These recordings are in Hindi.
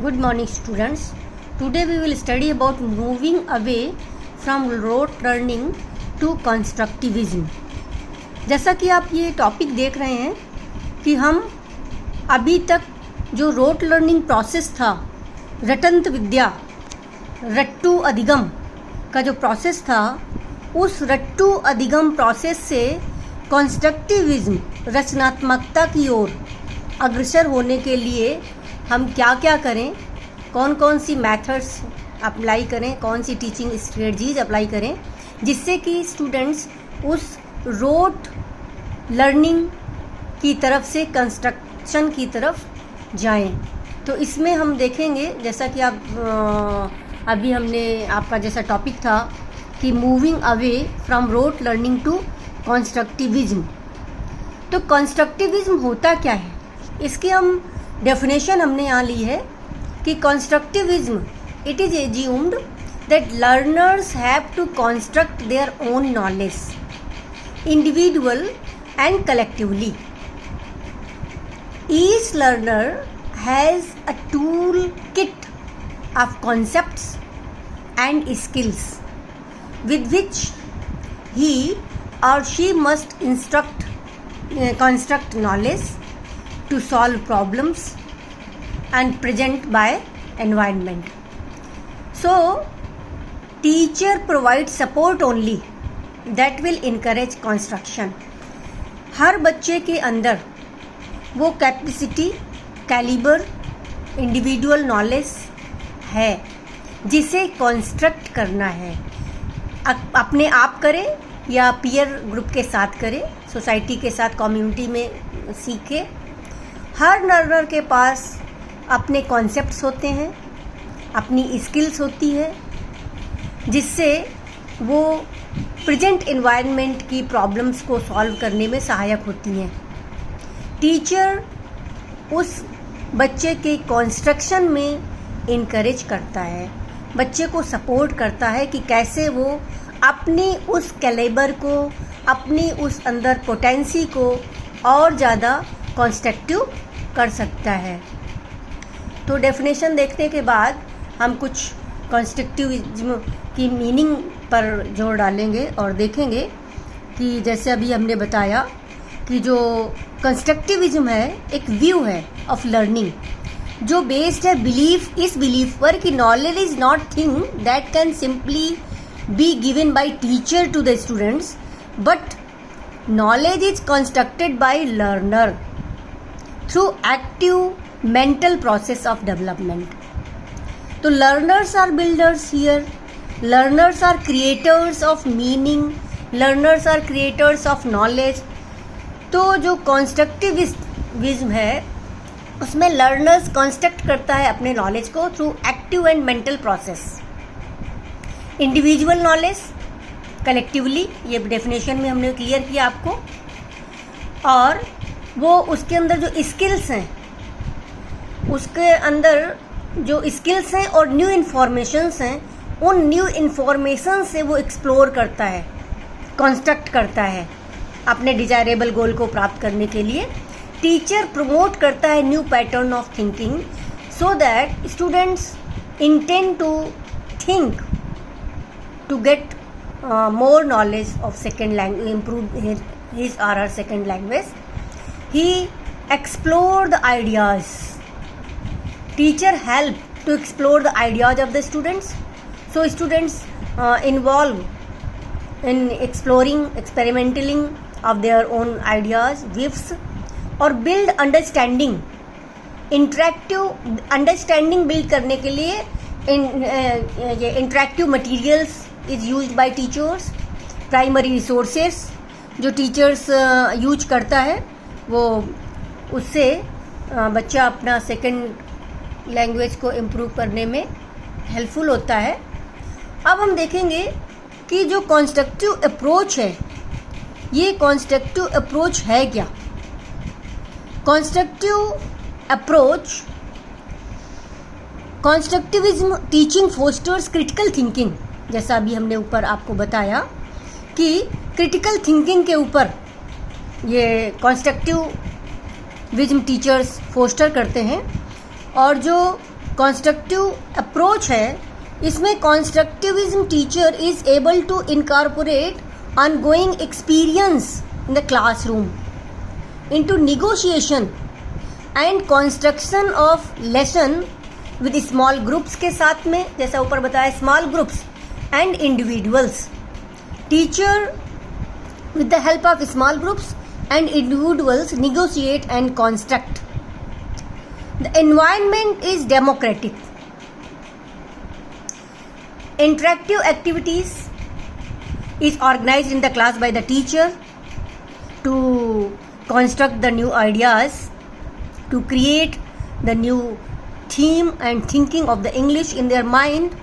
Good morning, students. Today we will study about moving away from rote learning to constructivism. जैसा कि आप ये टॉपिक देख रहे हैं कि हम अभी तक जो रोट लर्निंग प्रोसेस था, रटंत विद्या, रट्टू अधिगम का जो प्रोसेस था, उस रट्टू अधिगम प्रोसेस से कंस्ट्रक्टिविज्म, रचनात्मकता की ओर अग्रसर होने के लिए हम क्या क्या करें, कौन कौन सी मेथड्स अप्लाई करें, कौन सी टीचिंग स्ट्रेटजीज अप्लाई करें, जिससे कि स्टूडेंट्स उस रोट लर्निंग की तरफ से कंस्ट्रक्शन की तरफ जाएं। तो इसमें हम देखेंगे, जैसा कि अभी हमने आपका जैसा टॉपिक था कि moving away from rote learning to constructivism. तो कंस्ट्रक्टिविज्म होता क्या है, इसकी हम डेफिनेशन हमने यहाँ ली है कि constructivism, it is assumed that learners have to construct their own knowledge individual and collectively. Each learner has a tool kit of concepts and skills with which he or she must construct knowledge to solve problems and present by environment. So teacher provides support only that will encourage construction. हर बच्चे के अंदर वो कैपेसिटी, कैलिबर, इंडिविजुअल नॉलेज है जिसे कंस्ट्रक्ट करना है. अपने आप करें या पीयर ग्रुप के साथ करें, सोसाइटी के साथ, कम्युनिटी में सीखे. हर लर्नर के पास अपने कॉन्सेप्ट्स होते हैं, अपनी स्किल्स होती है, जिससे वो प्रेजेंट एनवायरनमेंट की प्रॉब्लम्स को सॉल्व करने में सहायक होती हैं. टीचर उस बच्चे के कंस्ट्रक्शन में इनकरेज करता है, बच्चे को सपोर्ट करता है कि कैसे वो अपनी उस कैलिबर को, अपनी उस अंदर पोटेंसी को और ज़्यादा कंस्ट्रक्टिव कर सकता है. तो डेफिनेशन देखने के बाद हम कुछ कंस्ट्रक्टिविज्म की मीनिंग पर जोर डालेंगे और देखेंगे कि जैसे अभी हमने बताया कि जो कंस्ट्रक्टिविज्म है एक व्यू है ऑफ लर्निंग जो बेस्ड है इस बिलीफ पर कि knowledge is not thing that can simply be given by teacher to the students, but knowledge is constructed by learner through active mental process of development. So learners are builders here, learners are creators of meaning, learners are creators of knowledge. तो जो कंस्ट्रक्टिविज्म है उसमें लर्नर्स कंस्ट्रक्ट करता है अपने नॉलेज को through active and mental process. Individual knowledge, collectively, ये डेफिनेशन में हमने क्लियर किया आपको. और वो उसके अंदर जो स्किल्स हैं, उसके अंदर जो स्किल्स हैं और न्यू इन्फॉर्मेशंस हैं, उन न्यू इन्फॉर्मेशन से वो एक्सप्लोर करता है, कंस्ट्रक्ट करता है अपने डिजायरेबल गोल को प्राप्त करने के लिए. टीचर प्रमोट करता है new pattern of thinking so that students intend to think to get more knowledge of second language, improve his or her second language. He explore the ideas. Teacher help to explore the ideas of the students. So students involve in exploring, experimenting of their own ideas, gifts, और build understanding. Interactive understanding build करने के लिए ये interactive materials is used by teachers. Primary resources जो टीचर्स यूज करता है वो उससे बच्चा अपना सेकंड लैंग्वेज को इम्प्रूव करने में हेल्पफुल होता है. अब हम देखेंगे कि जो कंस्ट्रक्टिव अप्रोच है, ये कंस्ट्रक्टिव अप्रोच है क्या. Constructivism teaching fosters critical thinking. जैसा अभी हमने ऊपर आपको बताया कि क्रिटिकल थिंकिंग के ऊपर ये कंस्ट्रक्टिविज्म टीचर्स फोस्टर करते हैं. और जो कंस्ट्रक्टिव अप्रोच है, इसमें constructivism teacher is able to incorporate ongoing experience in the classroom into negotiation and construction of lesson with small groups के साथ में, जैसा ऊपर बताया, small groups and individuals. Teacher with the help of small groups and individuals negotiate and construct. The environment is democratic. Interactive activities is organized in the class by the teacher to construct the new ideas, to create the new theme and thinking of the English in their mind.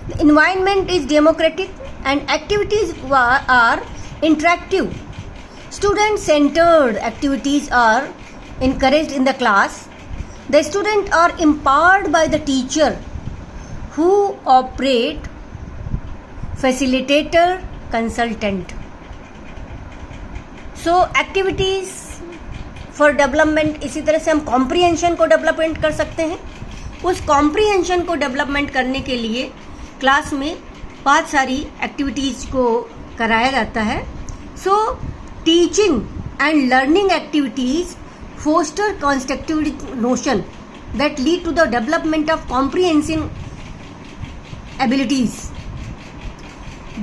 The environment is democratic and activities are interactive. Student-centered activities are encouraged in the class. The students are empowered by the teacher who operate facilitator consultant. So activities for development, इसी तरह से हम comprehension को डेवलपमेंट कर सकते हैं. उस comprehension को डेवलपमेंट करने के लिए क्लास में बहुत सारी एक्टिविटीज़ को कराया जाता है. So teaching and learning activities foster constructive notion that lead to the development of comprehensive abilities.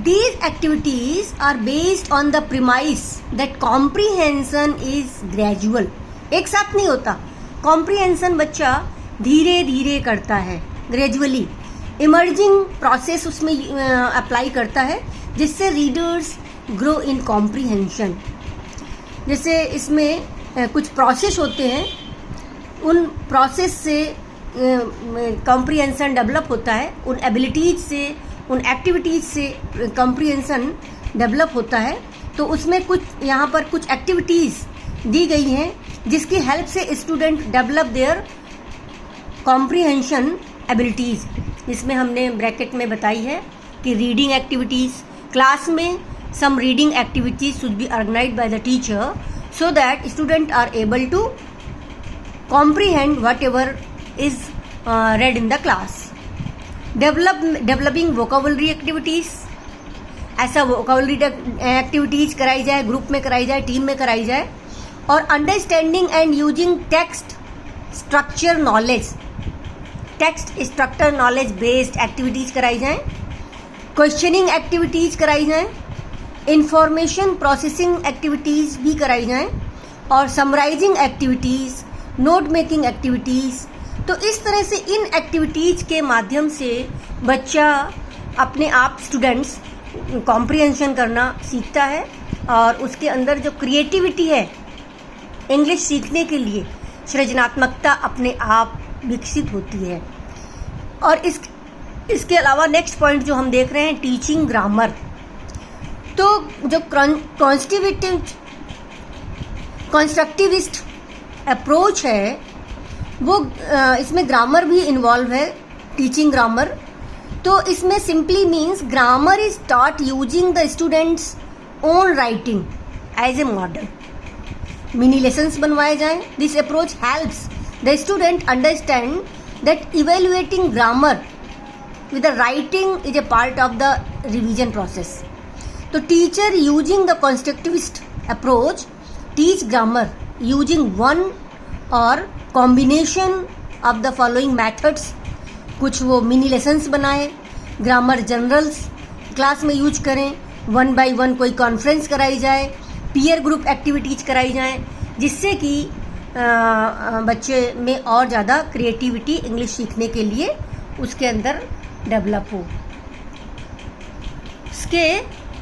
These activities are based on the premise that comprehension is gradual. एक साथ नहीं होता. comprehension बच्चा धीरे धीरे करता है, gradually. इमर्जिंग प्रोसेस उसमें अप्लाई करता है जिससे रीडर्स ग्रो इन कॉम्प्रीहेंशन. जैसे इसमें कुछ प्रोसेस होते हैं, उन प्रोसेस से कॉम्प्रीहेंशन डेवलप होता है, उन एबिलिटीज से, उन एक्टिविटीज़ से कॉम्प्रीहेंशन डेवलप होता है. तो उसमें कुछ यहाँ पर कुछ एक्टिविटीज़ दी गई हैं जिसकी हेल्प से student develop their comprehension abilities. इसमें हमने ब्रैकेट में बताई है कि रीडिंग एक्टिविटीज़, क्लास में some reading activities should be organized by the teacher so that students are able to comprehend whatever is read in the class. Developing vocabulary activities, ऐसा vocabulary activities कराई जाए, ग्रुप में कराई जाए, टीम में कराई जाए. और understanding and using text structure knowledge, text structure knowledge based activities कराई जाएँ. क्वेश्चनिंग एक्टिविटीज़ कराई जाएँ, इंफॉर्मेशन प्रोसेसिंग एक्टिविटीज़ भी कराई जाएँ, और summarising activities, note making activities. तो इस तरह से इन एक्टिविटीज़ के माध्यम से बच्चा अपने आप, स्टूडेंट्स, कॉम्प्रिहेंशन करना सीखता है और उसके अंदर जो क्रिएटिविटी है इंग्लिश सीखने के लिए, सृजनात्मकता अपने आप विकसित होती है. और इसके अलावा नेक्स्ट पॉइंट जो हम देख रहे हैं, टीचिंग ग्रामर. तो जो कॉन्स्ट्रक्टिविस्ट अप्रोच है वो इसमें ग्रामर भी इन्वॉल्व है, टीचिंग ग्रामर. तो इसमें simply means grammar is taught using the students own writing as a model. Mini lessons बनवाए जाएं. This approach helps the student understand that evaluating grammar with the writing is a part of the revision process. So teacher using the constructivist approach teach grammar using one or combination of the following methods. कुछ वो मिनी लेसन्स बनाए, ग्रामर जनरल्स क्लास में यूज करें, 1 by 1 कोई कॉन्फ्रेंस कराई जाए, पीयर ग्रुप एक्टिविटीज़ कराई जाए, जिससे कि बच्चे में और ज़्यादा क्रिएटिविटी इंग्लिश सीखने के लिए उसके अंदर डेवलप हो. इसके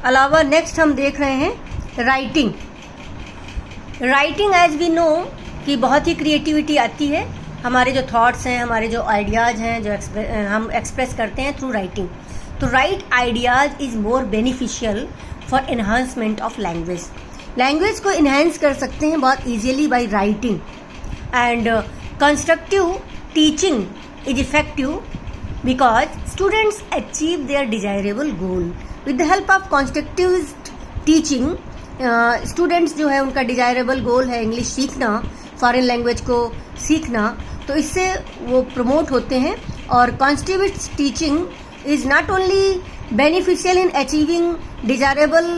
अलावा नेक्स्ट हम देख रहे हैं writing. Writing as we know कि बहुत ही क्रिएटिविटी आती है. हमारे जो थॉट्स हैं, हमारे जो आइडियाज़ हैं, जो हम एक्सप्रेस करते हैं थ्रू राइटिंग. तो write ideas is more beneficial for enhancement of language. Language को इन्हेंस कर सकते हैं बहुत easily by writing. And constructive teaching is effective because students achieve their desirable goal. With the help of constructivist teaching, students जो है उनका desirable goal है इंग्लिश सीखना, फॉरेन लैंग्वेज को सीखना, तो इससे वो प्रमोट होते हैं. और constitutes teaching is not only beneficial in achieving desirable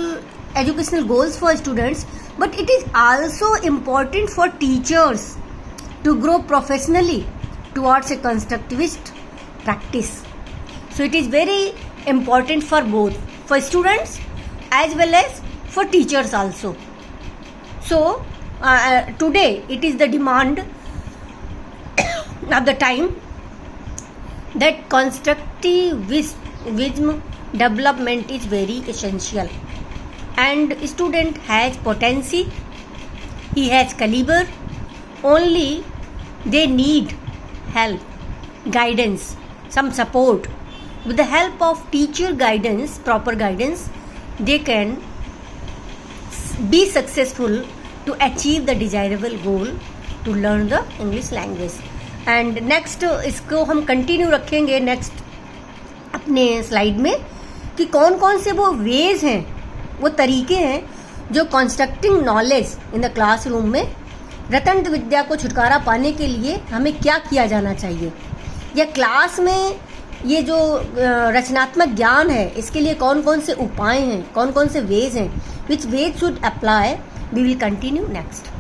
educational goals for students, but it is also important for teachers to grow professionally towards a constructivist practice. So it is very important for both, for students as well as for teachers also. So today it is the demand of the time that constructivism development is very essential, and student has potency, he has caliber, only they need help, guidance, some support. With the help of teacher guidance, proper guidance, they can be successful to achieve the desirable goal to learn the English language. And next इसको हम कंटिन्यू रखेंगे नेक्स्ट अपने स्लाइड में कि कौन कौन से वो वेज हैं, वो तरीके हैं जो constructing knowledge in the classroom में रटंत विद्या को छुटकारा पाने के लिए हमें क्या किया जाना चाहिए, या क्लास में ये जो रचनात्मक ज्ञान है इसके लिए कौन कौन से उपाय हैं, कौन कौन से वेज हैं, which ways should apply. We will continue next.